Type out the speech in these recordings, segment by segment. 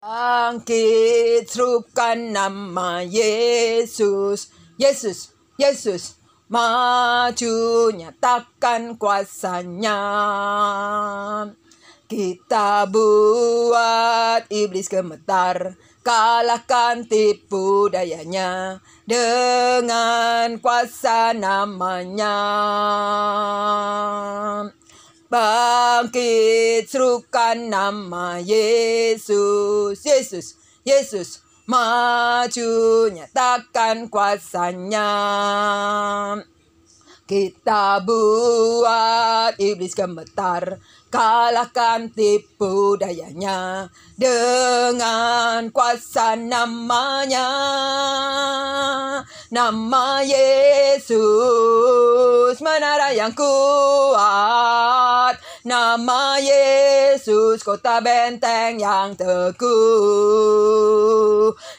Bangkit, serukan nama Yesus. Yesus, Yesus, maju, nyatakan kuasanya. Kita buat iblis gemetar, kalahkan tipu dayanya dengan kuasa namanya. Bangkit, serukan nama Yesus. Yesus, Yesus, maju, nyatakan kuasanya. Kita buat iblis gemetar, kalahkan tipu dayanya dengan kuasa namanya. Nama Yesus, menara yang kuat. Nama Yesus, kota benteng yang teguh.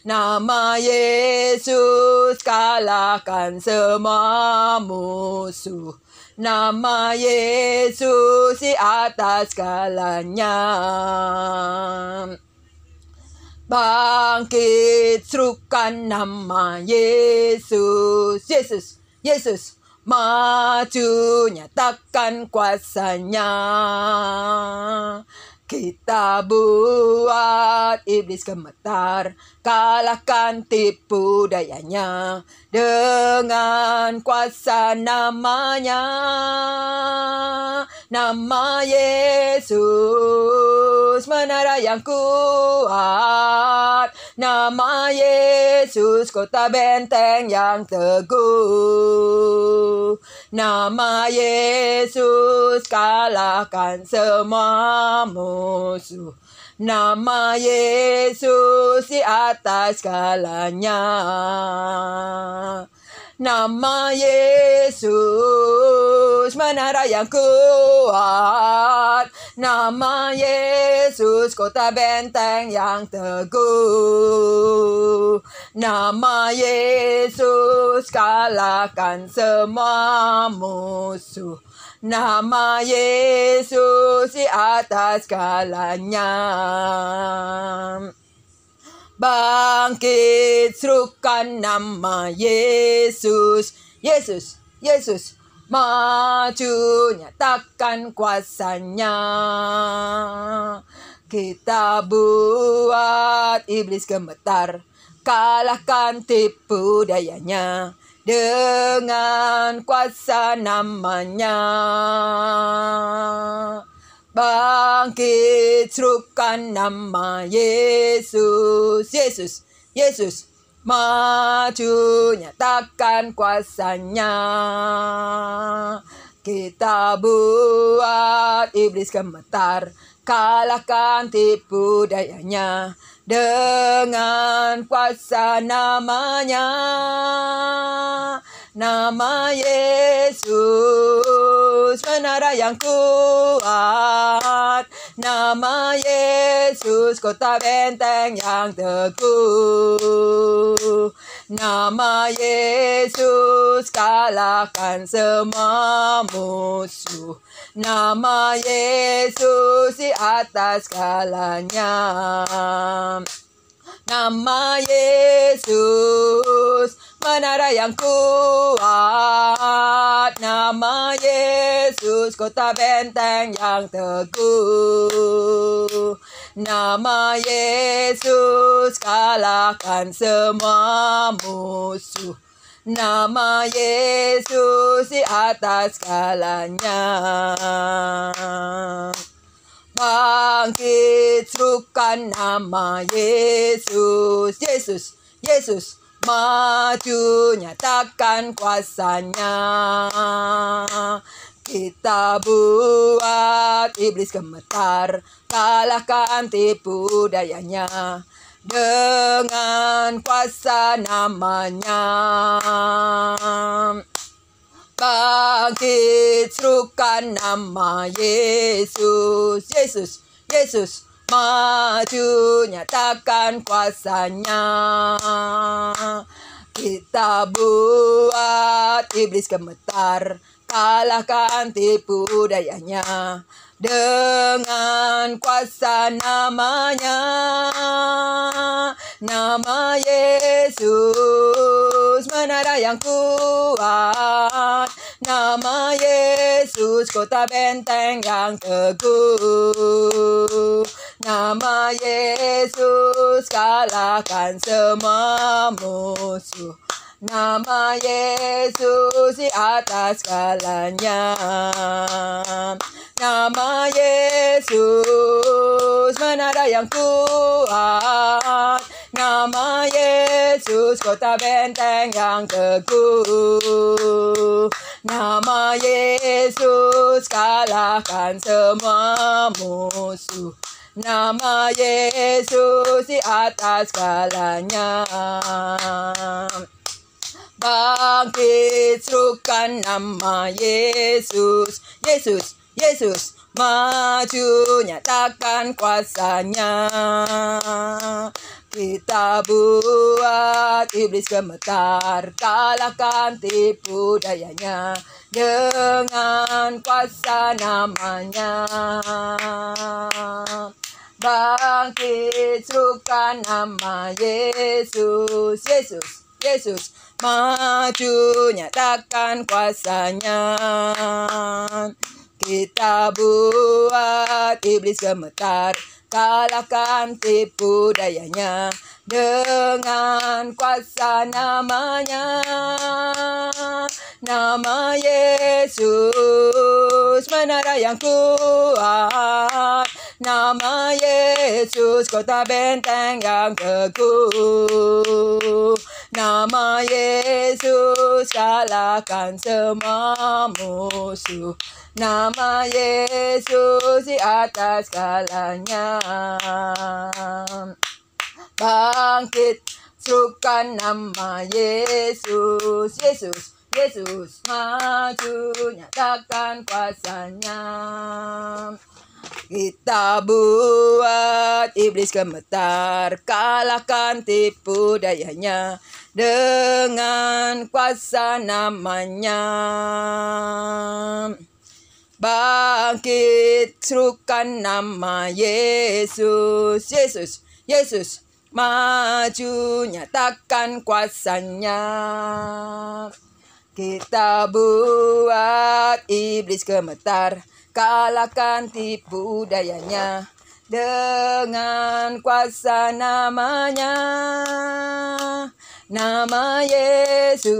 Nama Yesus, kalahkan semua musuh. Nama Yesus di atas segalanya. Bangkit, serukan nama Yesus. Yesus, Yesus, maju, nyatakan kuasanya. Kita buat iblis gemetar, kalahkan tipu dayanya dengan kuasa namanya. Nama Yesus, menara yang kuat. Nama Yesus, kota benteng yang teguh. Nama Yesus, kalahkan semua musuh. Nama Yesus di atas segalanya. Nama Yesus, menara yang kuat. Nama Yesus, kota benteng yang teguh. Nama Yesus, kalahkan semua musuh. Nama Yesus di atas segalanya. Bangkit, serukan nama Yesus. Yesus, Yesus, maju, nyatakan kuasanya. Kita buat iblis gemetar, kalahkan tipu dayanya dengan kuasa namanya. Bangkit, serukan nama Yesus. Yesus, Yesus, maju, nyatakan kuasanya. Kita buat iblis gemetar, kalahkan tipu dayanya dengan kuasa namanya. Nama Yesus, menara yang kuat. Nama Yesus, kota benteng yang teguh. Nama Yesus, kalahkan semua musuh. Nama Yesus di atas segalanya. Nama Yesus, menara yang kuat. Nama Yesus, kota benteng yang teguh. Nama Yesus, kalahkan semua musuh. Nama Yesus di atas segalanya. Bangkit, serukan nama Yesus. Yesus, Yesus, maju, nyatakan kuasanya. Kita buat iblis gemetar, kalahkan tipu dayanya dengan kuasa namanya. Bangkit, serukan nama Yesus. Yesus, Yesus, maju, nyatakan kuasanya. Kita buat iblis gemetar, kalahkan tipu dayanya dengan kuasa namanya. Nama Yesus menara yang kuat. Nama Yesus kota benteng yang teguh. Nama Yesus kalahkan semua musuh. Nama Yesus di atas segalanya. Nama Yesus menara yang kuat. Nama Yesus kota benteng yang teguh. Nama Yesus kalahkan semua musuh. Nama Yesus di atas segalanya. Bangkit serukan nama Yesus. Yesus, Yesus, maju nyatakan kuasanya. Kita buat iblis gemetar, kalahkan tipu dayanya dengan kuasa namanya. Bangkit serukan nama Yesus. Yesus, Yesus, maju nyatakan kuasanya. Kita buat iblis gemetar, kalahkan tipu dayanya dengan kuasa namanya. Nama Yesus menara yang kuat. Nama Yesus kota benteng yang teguh. Nama Yesus kalahkan semua musuh. Nama Yesus di atas segalanya. Bangkit serukan nama Yesus. Yesus, Yesus, maju nyatakan kuasanya. Kita buat iblis gemetar, kalahkan tipu dayanya dengan kuasa namanya. Bangkit serukan nama Yesus. Yesus, Yesus, maju nyatakan kuasanya. Kita buat iblis gemetar, kalahkan tipu dayanya dengan kuasa namanya. Nama Yesus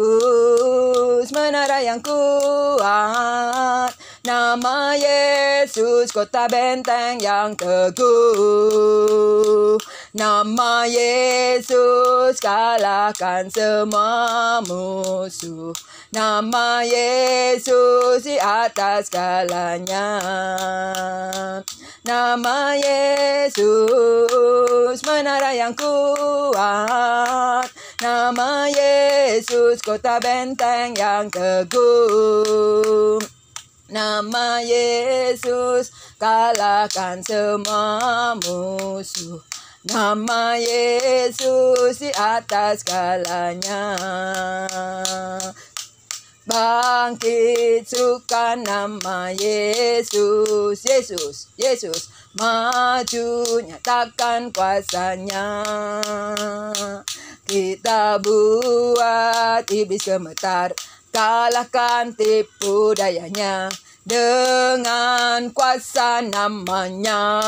menara yang kuat. Nama Yesus kota benteng yang teguh. Nama Yesus kalahkan semua musuh. Nama Yesus di atas segalanya. Nama Yesus menara yang kuat. Nama Yesus kota benteng yang teguh. Nama Yesus kalahkan semua musuh. Nama Yesus di atas segalanya. Bangkit serukan nama Yesus. Yesus, Yesus, maju nyatakan kuasanya. Kita buat iblis gemetar, kalahkan tipu dayanya dengan kuasa namanya.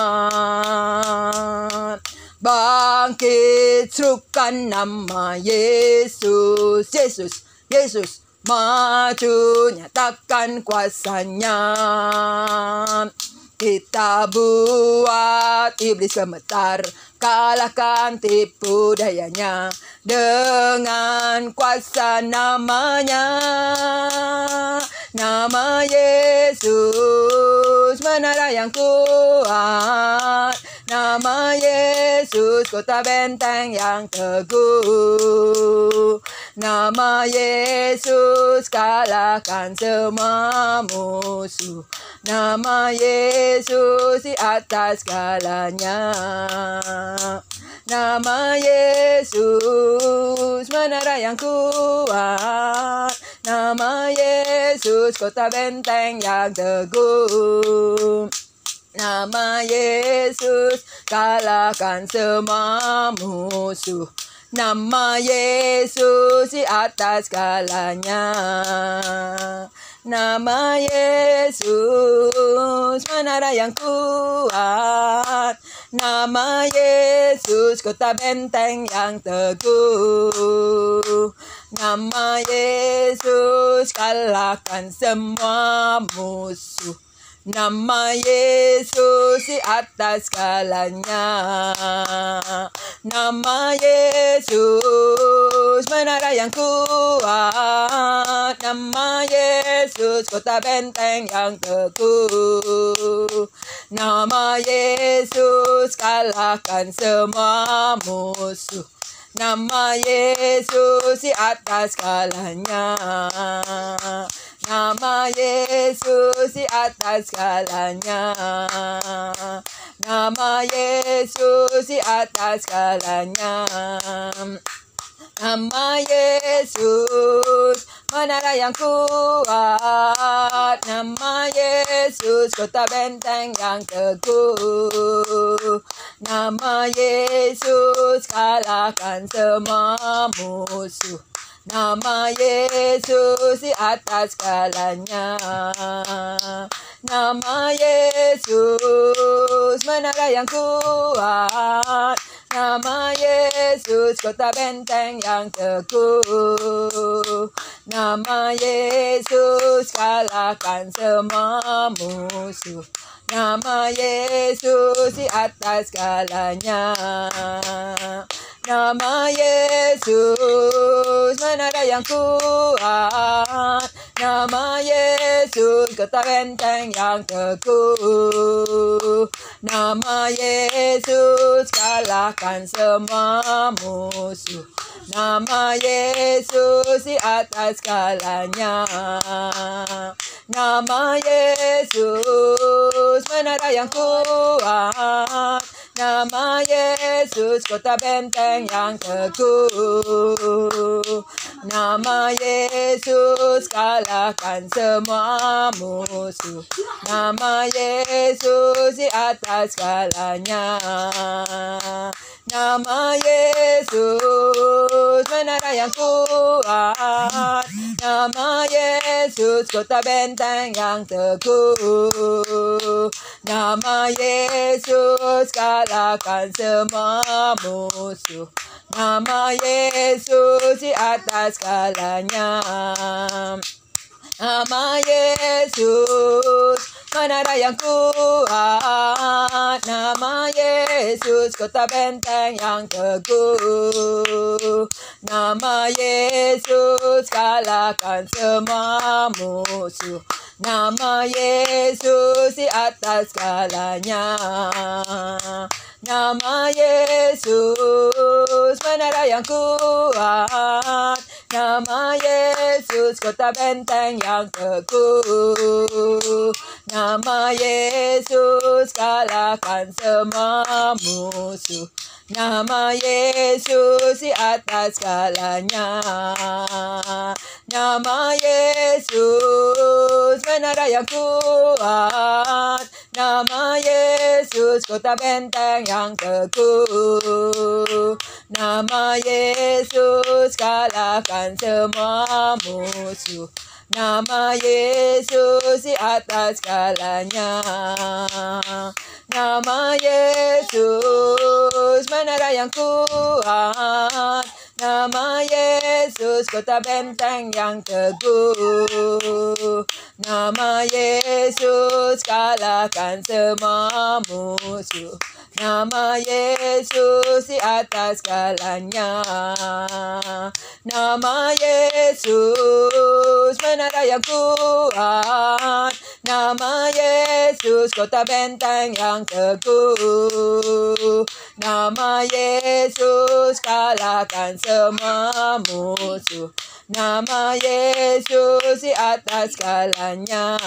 Bangkit serukan nama Yesus. Yesus, Yesus, maju nyatakan kuasanya. Kita buat iblis gemetar, kalahkan tipu dayanya dengan kuasa namanya. Nama Yesus menara yang kuat. Nama Yesus kota benteng yang teguh. Nama Yesus kalahkan semua musuh. Nama Yesus di atas segalanya. Nama Yesus menara yang kuat. Nama Yesus kota benteng yang teguh. Nama Yesus kalahkan semua musuh. Nama Yesus di atas segalanya. Nama Yesus menara yang kuat. Nama Yesus kota benteng yang teguh. Nama Yesus kalahkan semua musuh. Nama Yesus di atas segalanya. Nama Yesus menara yang kuat. Nama Yesus kota benteng yang teguh. Nama Yesus kalahkan semua musuh. Nama Yesus di atas segalanya. Nama Yesus di atas segalanya. Nama Yesus di atas segalanya. Nama Yesus menara yang kuat. Nama Yesus kota benteng yang teguh. Nama Yesus kalahkan semua musuh. Nama Yesus di atas segalanya. Nama Yesus menara yang kuat. Nama Yesus kota benteng yang teguh. Nama Yesus kalahkan semua musuh. Nama Yesus di atas segalanya. Nama Yesus menara yang kuat. Nama Yesus kota benteng yang teguh. Nama Yesus kalahkan semua musuh. Nama Yesus di atas segalanya. Nama Yesus menara yang kuat. Nama Yesus kota benteng yang teguh. Nama Yesus kalahkan semua musuh. Nama Yesus di atas segalanya. Nama Yesus menara yang kuat. Nama Yesus kota benteng yang teguh. Nama Yesus kalahkan semua musuh. Nama Yesus di atas segalanya. Nama Yesus menara yang kuat. Nama Yesus kota benteng yang teguh. Nama Yesus kalahkan semua musuh. Nama Yesus di atas segalanya. Nama Yesus menara yang kuat. Nama Yesus kota benteng yang teguh. Nama Yesus kalahkan semua musuh. Nama Yesus di atas segalanya. Nama Yesus menara yang kuat. Nama Yesus kota benteng yang teguh. Nama Yesus kalahkan semua musuh. Nama Yesus di atas segalanya. Nama Yesus menara yang kuat. Nama Yesus kota benteng yang teguh. Nama Yesus kalahkan semua musuh. Nama Yesus di atas segalanya. Nama Yesus menara yang kuat. Nama Yesus kota benteng yang teguh. Nama Yesus kalahkan semua musuh. Nama Yesus di atas segalanya.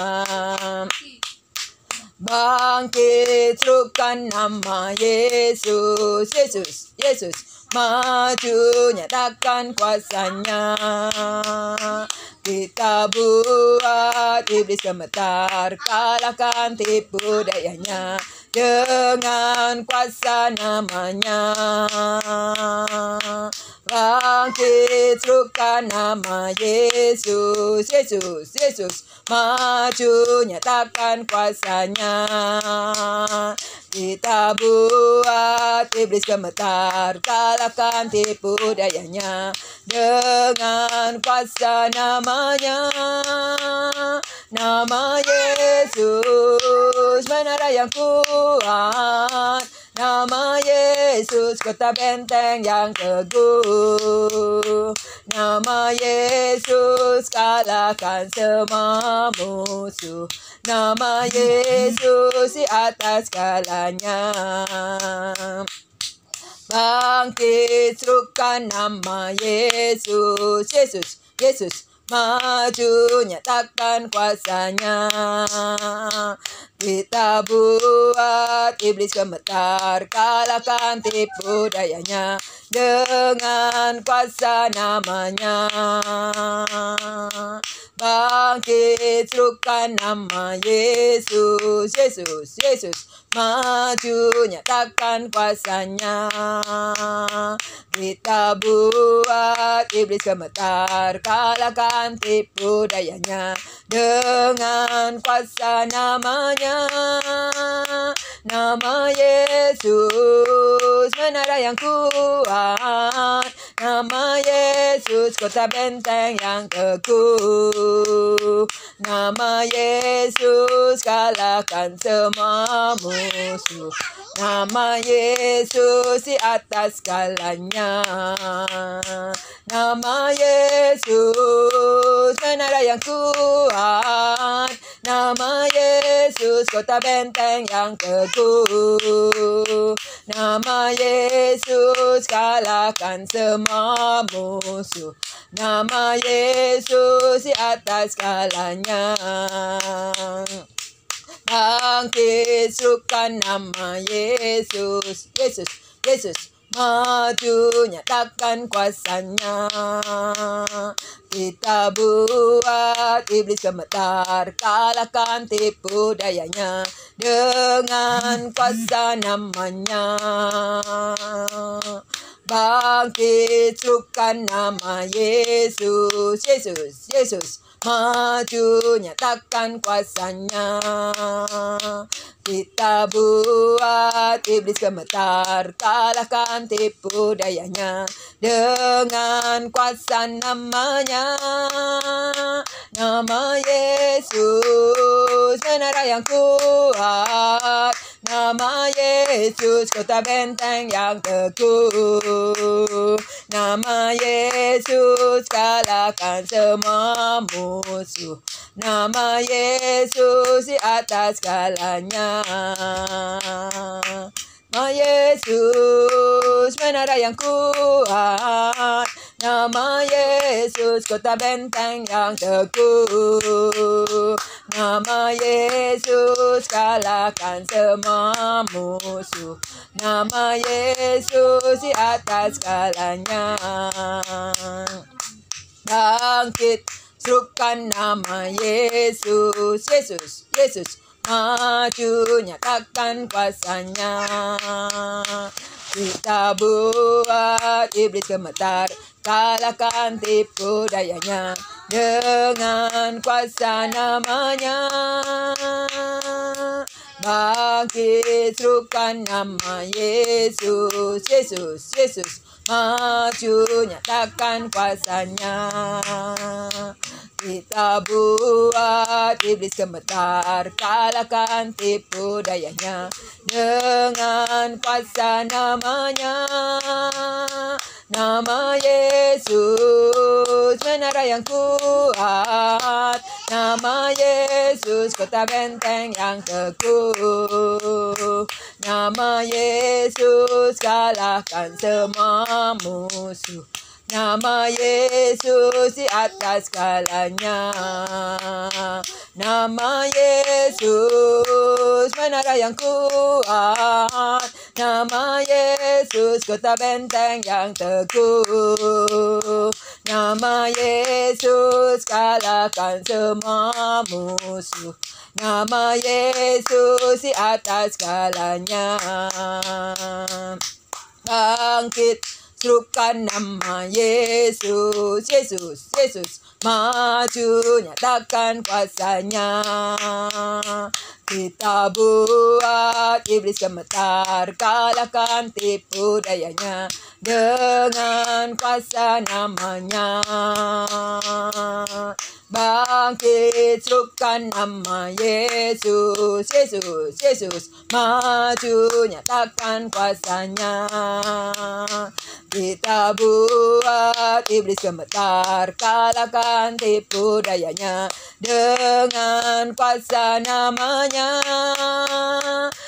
Bangkit, serukan nama Yesus, Yesus, Yesus. Maju, nyatakan kuasanya. Kita buat iblis gemetar, kalahkan tipu dayanya dengan kuasa namanya. Bangkit, serukan nama Yesus, Yesus, Yesus. Maju, nyatakan kuasanya. Kita buat iblis gemetar, kalahkan tipu dayanya dengan kuasa namanya. Nama Yesus, menara yang kuat. Nama Yesus, kota benteng yang teguh. Nama Yesus, kalahkan semua musuh. Nama Yesus di atas segalanya. Bangkit, serukan nama Yesus, Yesus, Yesus. Maju, nyatakan kuasanya. Kita buat iblis gemetar, kalahkan tipu dayanya dengan kuasa namanya. Bangkit, serukan nama Yesus, Yesus, Yesus. Maju, nyatakan kuasanya. Kita buat iblis gemetar, kalahkan tipu dayanya dengan kuasa namanya. Nama Yesus, menara yang kuat. Nama Yesus, kota benteng yang teguh. Nama Yesus, kalahkan semua musuh. Nama Yesus di atas segalanya. Nama Yesus, menara yang kuat. Nama Yesus, kota benteng yang teguh. Nama Yesus, kalahkan semua musuh. Nama Yesus di atas segalanya. Bangkit, serukan nama Yesus, Yesus, Yesus. Maju, nyatakan kuasanya. Kita buat iblis gemetar, kalahkan tipu dayanya dengan kuasa namanya. Bangkit, serukan nama Yesus, Yesus, Yesus. Maju, nyatakan kuasanya. Kita buat iblis gemetar, kalahkan tipu dayanya dengan kuasa namanya. Nama Yesus, menara yang kuat. Nama Yesus, kota benteng yang teguh. Nama Yesus, kalahkan semua musuh. Nama Yesus di atas segalanya. Nama Yesus, menara yang kuat. Nama Yesus, kota benteng yang teguh. Nama Yesus, kalahkan semua musuh. Nama Yesus di atas segalanya. Bangkit, serukan nama Yesus, Yesus, Yesus. Maju, nyatakan kuasanya. Kita buat iblis gemetar, kalahkan tipu dayanya dengan kuasa namanya. Bangkit, serukan nama Yesus, Yesus, Yesus. Maju, nyatakan kuasanya. Kita buat iblis gemetar, kalahkan tipu dayanya dengan kuasa namanya. Nama Yesus, menara yang kuat. Nama Yesus, kota benteng yang teguh. Nama Yesus, kalahkan semua musuh. Nama Yesus di atas segalanya. Nama Yesus. Yesus, menara yang kuat. Nama Yesus, kota benteng yang teguh. Nama Yesus, kalahkan semua musuh. Nama Yesus di atas segalanya. Bangkit, serukan nama Yesus, Yesus, Yesus. Maju, nyatakan kuasanya. Kita buat iblis gemetar, kalahkan tipu dayanya dengan kuasa namanya. Bangkit, serukan nama Yesus, Yesus, Yesus. Maju, nyatakan kuasanya. Kita buat iblis gemetar, kalahkan tipu dayanya dengan kuasa namanya.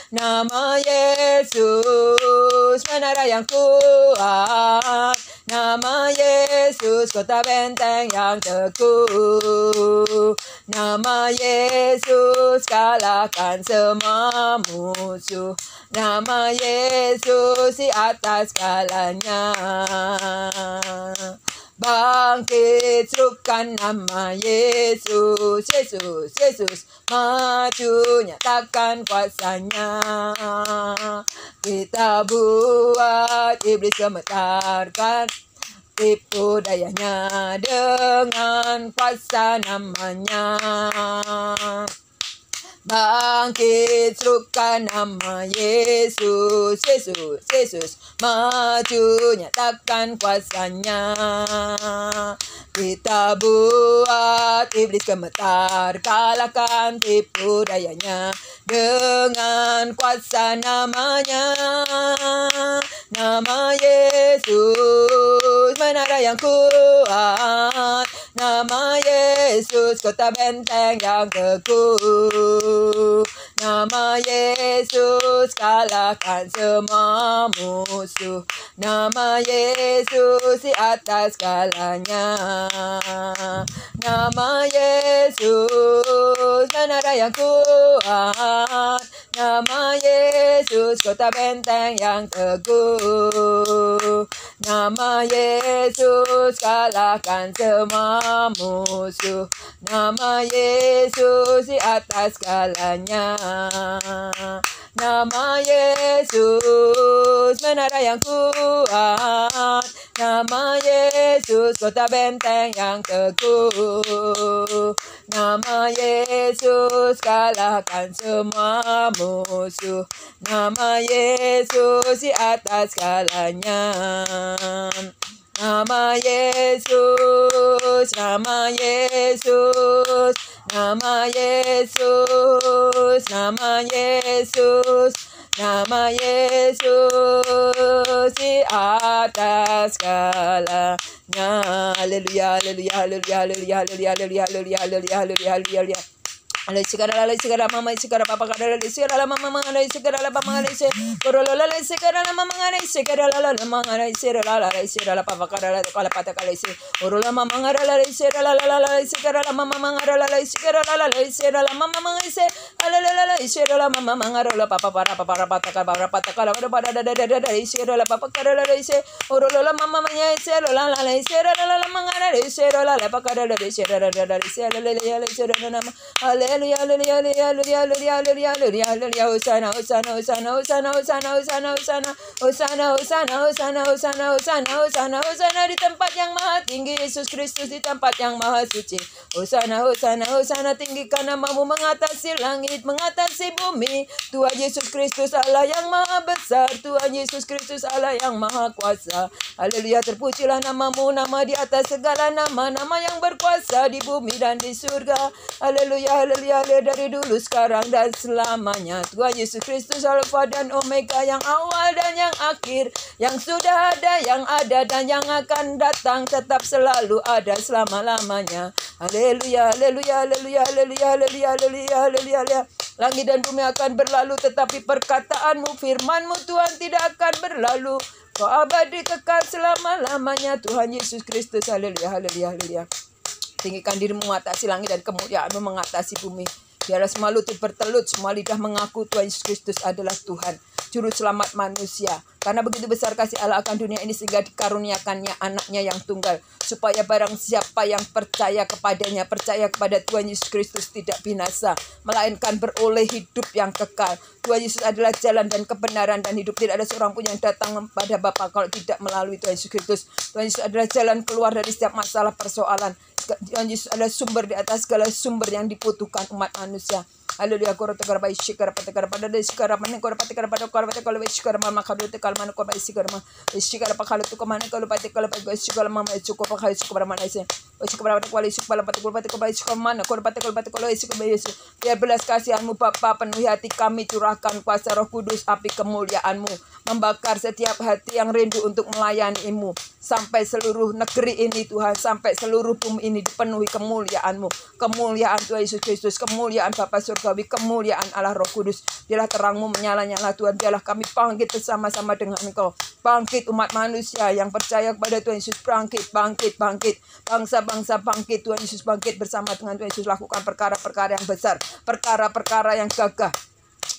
Nama Yesus, menara yang kuat. Nama Yesus, kota benteng yang teguh. Nama Yesus, kalahkan semua musuh. Nama Yesus di atas segalanya. Bangkit, serukan nama Yesus, Yesus, Yesus. Maju, nyatakan kuasanya. Kita buat iblis gemetar, kan tipu dayanya dengan kuasa namanya. Bangkit, serukan nama Yesus, Yesus, Yesus. Maju, nyatakan kuasanya. Kita buat iblis gemetar, kalahkan tipu dayanya dengan kuasa namanya. Nama Yesus, menara yang kuat. Nama Yesus, kota benteng yang teguh. Nama Yesus, kalahkan semua musuh. Nama Yesus di atas segalanya. Nama Yesus, menara yang kuat. Nama Yesus, kota benteng yang teguh. Nama Yesus, kalahkan semua musuh. Nama Yesus di atas segalanya. Nama Yesus, menara yang kuat. Nama Yesus, kota benteng yang teguh. Nama Yesus, kalahkan semua musuh. Nama Yesus di atas segalanya. Nama Yesus, nama Yesus, nama Yesus, nama Yesus, nama Yesus di atas segalanya. Haleluya, haleluya, haleluya, haleluya, haleluya, haleluya, haleluya, haleluya, haleluya, haleluya. Ale sigara mama sigara papa kada ale sigara la mama ale sigara la mama ale se korolo la ale sigara la mama ale sigara la mama ale sigara la papa kada la kala pata kala se orola mama ngara la sigara la sigara la mama ngara la sigara la mama mama se ale la sigara la mama ngara la papa para pata kala pada da sigara la papa kada la se orola la mama nya se la sigara la mama ngara la sigara la papa kada la sigara la sigara la Hallelujah, hallelujah, hallelujah, hallelujah, hallelujah, hallelujah, hallelujah, Hosanna, Hosanna, Hosanna, Hosanna, Hosanna, Hosanna, Hosanna, Hosanna, Hosanna, Hosanna, Hosanna, Hosanna, Hosanna, Hosanna di tempat yang maha tinggi, Yesus Kristus di tempat yang maha suci. Hosanna, Hosanna, Hosanna, tinggikan namamu mengatasi langit, mengatasi bumi. Tuhan Yesus Kristus Allah yang maha besar, Tuhan Yesus Kristus Allah yang maha kuasa. Haleluya, terpujilah namamu, nama di atas segala nama, nama yang berkuasa di bumi dan di surga. Haleluya, haleluya, dari dulu, sekarang, dan selamanya. Tuhan Yesus Kristus Alfa dan Omega, yang awal dan yang akhir, yang sudah ada, yang ada, dan yang akan datang, tetap selalu ada selama-lamanya. Haleluya, haleluya, haleluya, haleluya, haleluya, haleluya, haleluya. Langit dan bumi akan berlalu, tetapi perkataanmu, firmanmu Tuhan tidak akan berlalu. Kau abadi kekal selama-lamanya. Tuhan Yesus Kristus, haleluya, haleluya, haleluya. Tinggikan dirimu mengatasi langit dan kemuliaanmu mengatasi bumi. Biarlah semua lutut bertelut, semua lidah mengaku Tuhan Yesus Kristus adalah Tuhan, Juru Selamat manusia. Karena begitu besar kasih Allah akan dunia ini sehingga dikaruniakannya anaknya yang tunggal, supaya barang siapa yang percaya kepadanya, percaya kepada Tuhan Yesus Kristus tidak binasa, melainkan beroleh hidup yang kekal. Tuhan Yesus adalah jalan dan kebenaran dan hidup. Tidak ada seorang pun yang datang pada Bapa kalau tidak melalui Tuhan Yesus Kristus. Tuhan Yesus adalah jalan keluar dari setiap masalah persoalan. Tuhan Yesus adalah sumber di atas segala sumber yang dibutuhkan umat manusia. Haleluya. Korota karaba ishikara patakara pada ishikara mane korota patakara pada korota kalau ishikara mama kalu te kalmane korba ishikara ma ishikara pakalu tu kamane kalau patakala pada ishikara mama cukup pakai ishikara mana ise ishikara pada kalau ishikara pada ishikara mana korba patakala kalau ishikara Yesus. Biar belas kasihan-Mu Bapa penuhi hati kami, curahkan kuasa Roh Kudus, api kemuliaan-Mu membakar setiap hati yang rindu untuk melayani-Mu sampai seluruh negeri ini Tuhan, sampai seluruh bumi ini dipenuhi kemuliaan-Mu, kemuliaan Tuhan Yesus Kristus, kemuliaan Bapa surgawi, kemuliaan Allah Roh Kudus. Biarlah terang-Mu menyala-nyala Tuhan, biarlah kami bangkit bersama-sama dengan Engkau, bangkit umat manusia yang percaya kepada Tuhan Yesus, bangkit, bangsa-bangsa bangkit, Tuhan Yesus bangkit bersama dengan Tuhan Yesus, lakukan perkara-perkara yang besar, perkara-perkara yang gagah.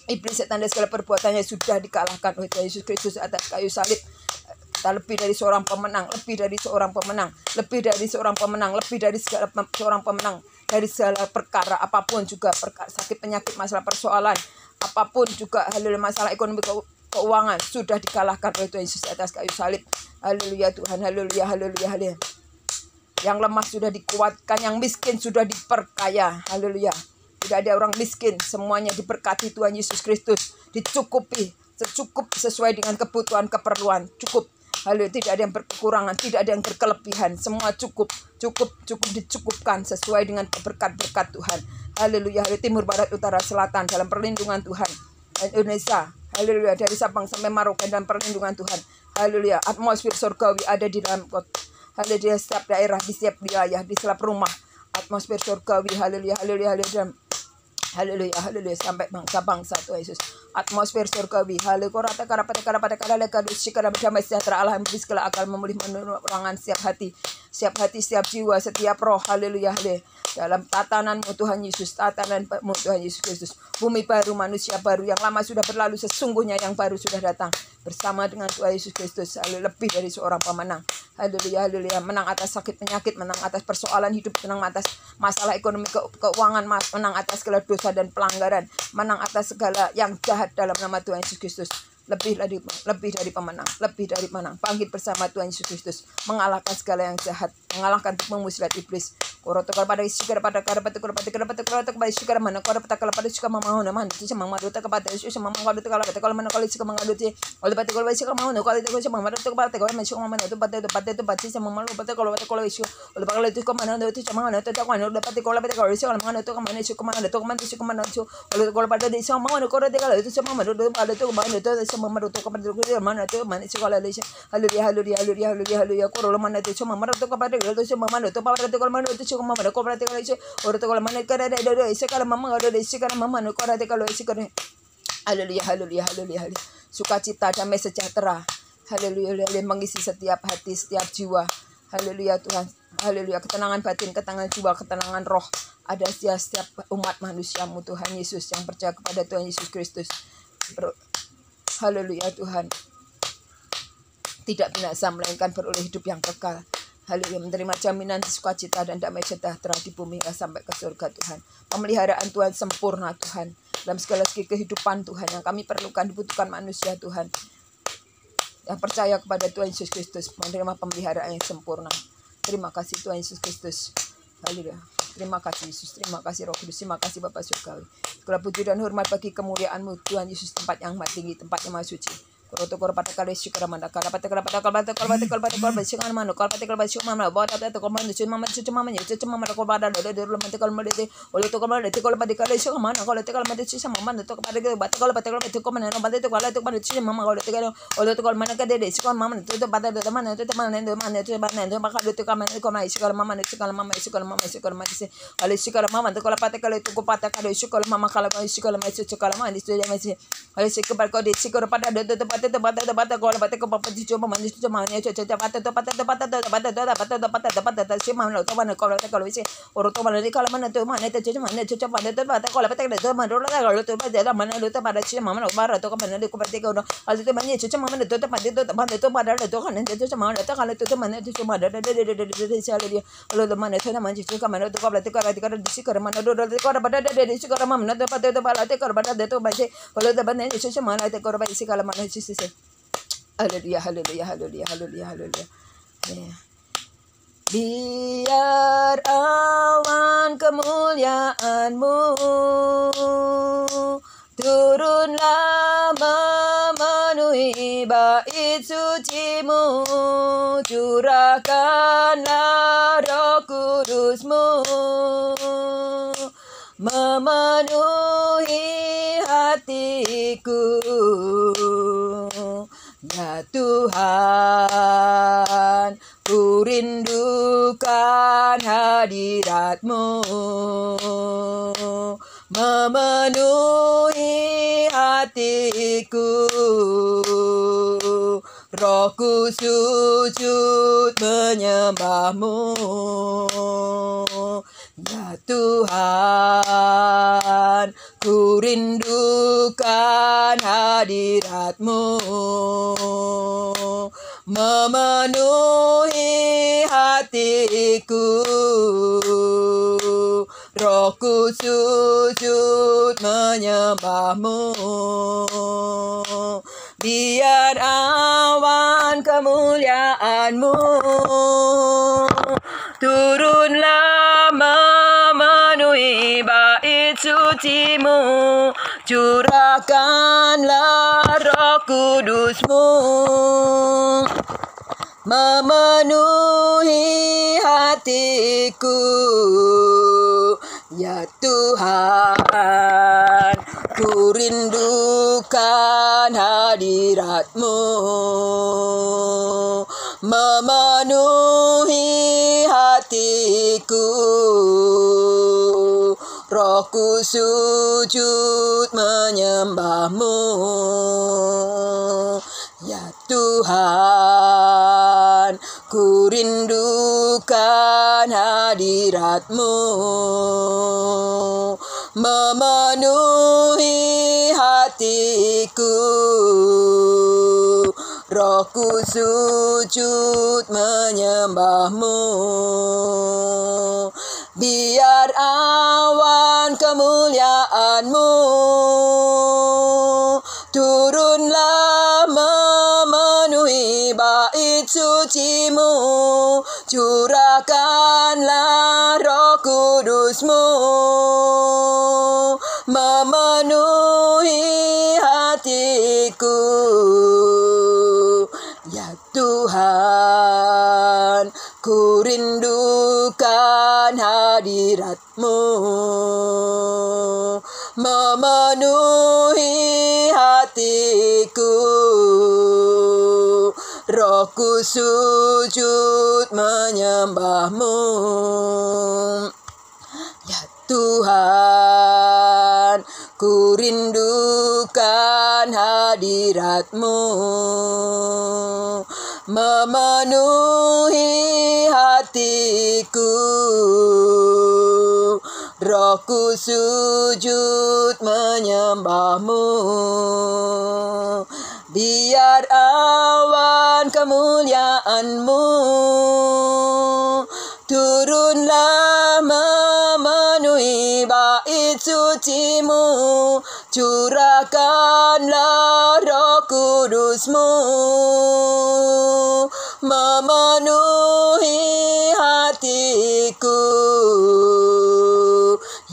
Iblis, setan dan segala perbuatannya sudah dikalahkan oleh Tuhan Yesus Kristus atas kayu salib. Kita lebih dari seorang pemenang, lebih dari seorang pemenang, lebih dari seorang pemenang, lebih dari seorang pemenang dari segala perkara apapun juga, sakit penyakit, masalah persoalan apapun juga, haleluya, masalah ekonomi keuangan sudah dikalahkan oleh Tuhan Yesus atas kayu salib. Haleluya Tuhan, haleluya, haleluya, haleluya. Yang lemah sudah dikuatkan, yang miskin sudah diperkaya. Haleluya. Tidak ada orang miskin, semuanya diberkati Tuhan Yesus Kristus, dicukupi sesuai dengan kebutuhan keperluan, cukup. Haleluya, tidak ada yang berkekurangan, tidak ada yang berkelebihan, semua cukup dicukupkan sesuai dengan berkat-berkat Tuhan. Haleluya, timur, barat, utara, selatan dalam perlindungan Tuhan. Indonesia, haleluya, dari Sabang sampai Merauke dalam perlindungan Tuhan. Haleluya, atmosfer surgawi ada di dalam kota. Haleluya, setiap daerah, di setiap wilayah, di setiap rumah, atmosfer surgawi. Haleluya, haleluya, haleluya. Haleluya, haleluya, sampai bangsa-bangsa Tuhan Yesus. Atmosfer surgawi. Haleluya, korata karapata sikara berdamai sejahtera Allah yang segala akal memulih menerangan setiap hati, setiap jiwa, setiap roh. Haleluya, haleluya. Dalam tatanan-Mu Tuhan Yesus, tatanan-Mu Tuhan Yesus Kristus. Bumi baru, manusia baru, yang lama sudah berlalu, sesungguhnya yang baru sudah datang. Bersama dengan Tuhan Yesus Kristus, haleluya, lebih dari seorang pemenang. Haleluya, haleluya, menang atas sakit penyakit, menang atas persoalan hidup, menang atas masalah ekonomi keuangan, menang atas segala dosa dan pelanggaran, menang atas segala yang jahat dalam nama Tuhan Yesus Kristus. Lebih dari pemenang, lebih dari pemenang. Bangkit bersama Tuhan Yesus Kristus, mengalahkan segala yang jahat, mengalahkan muslihat iblis. Korotokal pada isikar pada karapati pada isikar mana korapata pada isikar mamahona man itu sama maruta kepada Yesus sama mangkadu kalau kalau mana kalau isikar mangkadu oleh pati kalau isikar mamahona kalau itu sama maruta kepada kalau masuk mamahona itu pati sama malu pati kalau isikar oleh kalau itu kemana itu sama mana itu kalau oleh pati kalau isikar mamahona itu kemana isikar mana itu kemana isikar mana itu oleh kalau pada isikar mamahona kalau itu sama maruta kalau itu kemana itu sama maruta kepada mana itu mana isikar haleluya, haleluya, haleluya, haleluya, haleluya. Kalau mana itu sama maruta kepada itu sama mana itu pada kalau mana itu mama ada kau berarti kalau itu orang tu kalau mana kerana ada isi kalau mama ada isi kalau mama ada kau berarti kalau isi kerana haleluya, haleluya, haleluya, haleluya. Sukacita, damai sejahtera, haleluya, haleluya, mengisi setiap hati, setiap jiwa. Haleluya Tuhan, haleluya, ketenangan batin, ketenangan jiwa, ketenangan roh ada setiap umat manusia-Mu Tuhan Yesus yang percaya kepada Tuhan Yesus Kristus. Haleluya Tuhan, tidak binasa melainkan beroleh hidup yang kekal. Haleluya, menerima jaminan sukacita dan damai sejahtera di bumi sampai ke surga Tuhan. Pemeliharaan Tuhan sempurna Tuhan dalam segala segi kehidupan Tuhan yang kami perlukan, dibutuhkan manusia Tuhan yang percaya kepada Tuhan Yesus Kristus, menerima pemeliharaan yang sempurna. Terima kasih Tuhan Yesus Kristus. Haleluya. Terima kasih Yesus, terima kasih Roh Kudus, terima kasih Bapa surgawi. Segala puji dan hormat bagi kemuliaan-Mu Tuhan Yesus, tempat yang amat tinggi, tempat yang maha suci. Korotokor pada kali syukur mana kala pada kala syukur mana kala pada kala syukur mana bawa pada kala mana cuci mama kala pada dulu mati kala mana deh oleh tu kala deh kala pada kala syukur mana kala pada kala cuci mama tu pada kala itu kala mana pada tu kala cuci mama kala tu kala oleh tu kala mana kade deh syukur mama tu pada tu mana tu maka tu kala mana syukur mama itu kala mama syukur kala syukur mama tu kala pada kala itu pada kala syukur mama kala syukur mama itu kala mana itu dia masih kala syukur pada kala syukur pada Haleluya, haleluya, haleluya, haleluya, haleluya. Biar awan kemuliaan-Mu turunlah memenuhi bait suci-Mu, curahkanlah Roh Kudus-Mu memenuhi hatiku. Ya Tuhan, ku rindukan hadirat-Mu memenuhi hatiku. Rohku sujud menyembah-Mu. Ya Tuhan, ku rindukan hadirat-Mu memenuhi hatiku. Rohku sujud menyembah-Mu. Biar awan kemuliaan-Mu turunlah memenuhi bait suci-Mu, curahkanlah Roh Kudus-Mu memenuhi hatiku. Ya Tuhan, ku rindukan hadirat-Mu memenuhi hatiku. Rohku sujud menyembah-Mu. Ya Tuhan, ku rindukan hadirat-Mu memenuhi hatiku. Rohku sujud menyembah-Mu. Biar awan kemuliaan-Mu turunlah memenuhi bait suci-Mu, curahkanlah Roh Kudus-Mu memenuhi hatiku. Ya Tuhan, ku rindukan hadirat-Mu memenuhi hatiku. Rohku sujud menyembah-Mu. Ya Tuhan, ku rindukan hadirat-Mu memenuhi hatiku. Rohku sujud menyembah-Mu. Biar awan kemuliaan-Mu turunlah memenuhi bait suci-Mu, curahkanlah Roh Kudus-Mu memenuhi hatiku.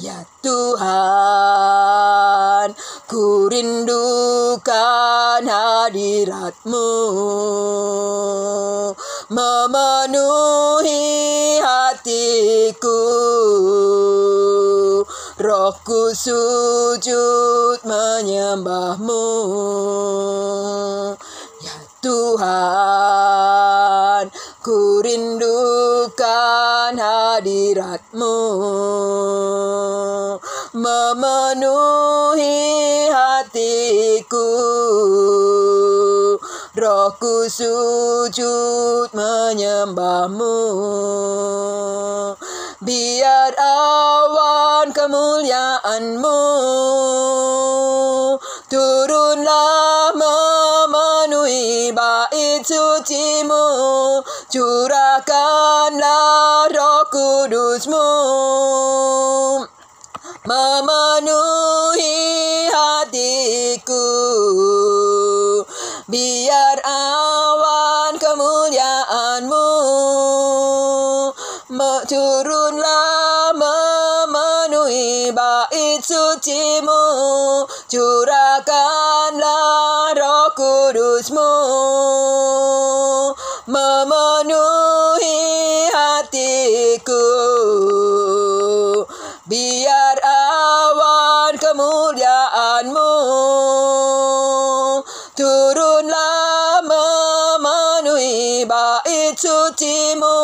Ya Tuhan, ku rindukan hadirat-Mu memenuhi hatiku. Rohku sujud menyembah-Mu. Ya Tuhan, ku rindukan hadirat-Mu memenuhi hatiku. Rohku sujud menyembah-Mu. Biar awan kemuliaan-Mu turunlah memenuhi bait suci-Mu. Curahkanlah Roh Kudus-Mu memenuhi hatiku. Biar awan kemuliaan-Mu turunlah memenuhi bait suci-Mu. Curahkanlah Roh Kudus-Mu memenuhi hatiku. Biar awan kemuliaan-Mu turunlah memenuhi bait suci-Mu.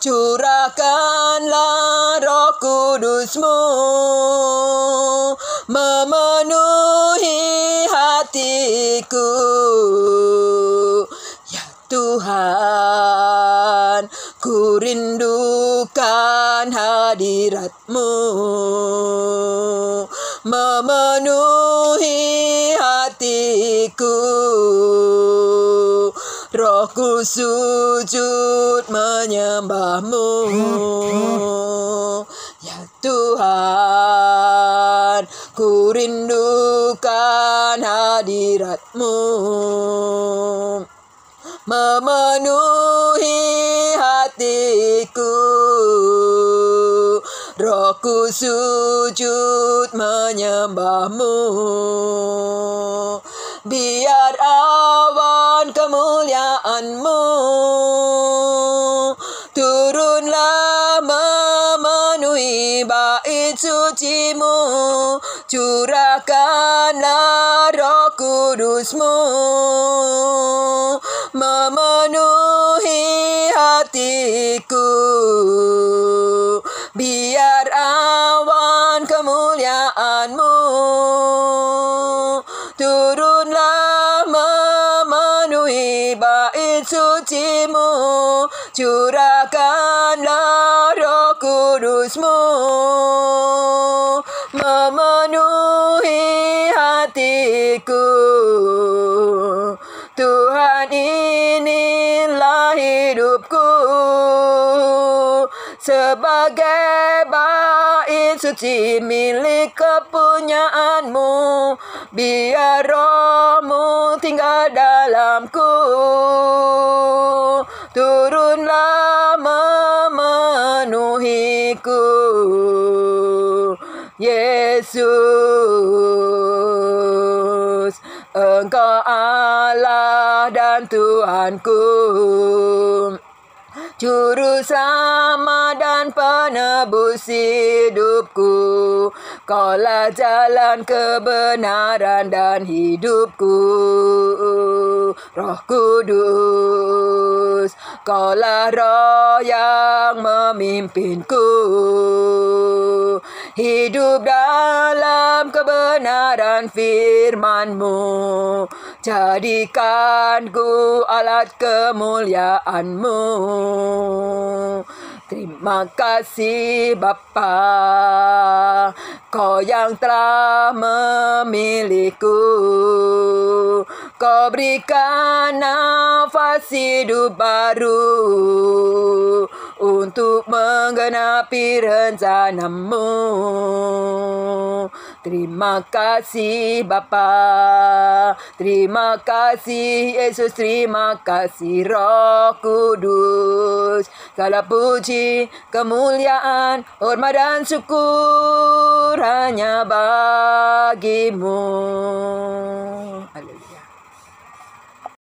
Curahkanlah Roh Kudus-Mu memenuhi hatiku. Ya Tuhan, ku rindukan hadirat-Mu memenuhi hatiku. Rohku sujud menyembah-Mu. Ya Tuhan, ku rindukan hadirat-Mu memenuhi hatiku. Rohku sujud menyembah-Mu. Biar awan kemuliaan-Mu turunlah memenuhi bait suci-Mu. Curahkanlah Roh Kudus-Mu memenuhi hatiku. Biar awan kemuliaan-Mu turunlah memenuhi bait suci-Mu. Curahkanlah Roh Kudus-Mu memenuhi hatiku. Tuhan, inilah hidupku sebagai bait suci milik kepunyaan-Mu. Biar Roh-Mu tinggal dalamku, turunlah memenuhiku. Yesus, Engkau Allah dan Tuhanku, Juru selamat dan penebus hidupku. Kaulah jalan kebenaran dan hidupku. Roh Kudus, Kaulah Roh yang memimpinku. Hidup dalam kebenaran firman-Mu. Jadikanku alat kemuliaan-Mu. Terima kasih Bapa, Kau yang telah memilihku. Kau berikan nafas hidup baru untuk menggenapi rencana-Mu. Terima kasih Bapa, terima kasih Yesus, terima kasih Roh Kudus. Segala puji, kemuliaan, hormat dan syukur hanya bagi-Mu. Haleluya.